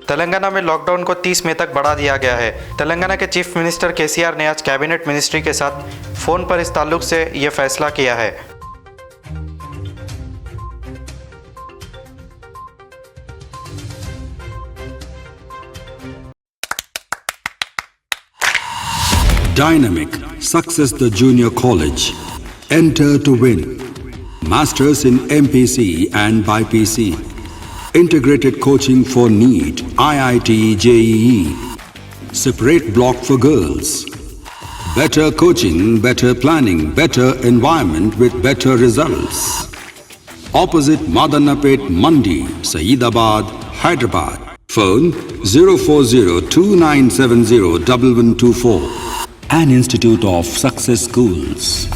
तेलंगाना में लॉकडाउन को 30 मई तक बढ़ा दिया गया है। तेलंगाना के चीफ मिनिस्टर केसीआर ने आज कैबिनेट मिनिस्ट्री के साथ फ़ोन पर इस ताल्लुक से ये फैसला किया है। Dynamic Success the Junior College. Enter to win. Masters in MPC and BPC. Integrated coaching for NEET, IIT, JEE. Separate block for girls. Better coaching, better planning, better environment with better results. Opposite Madanapet Mandi, Saeedabad, Hyderabad. Phone 04029701124. An Institute of Success Schools.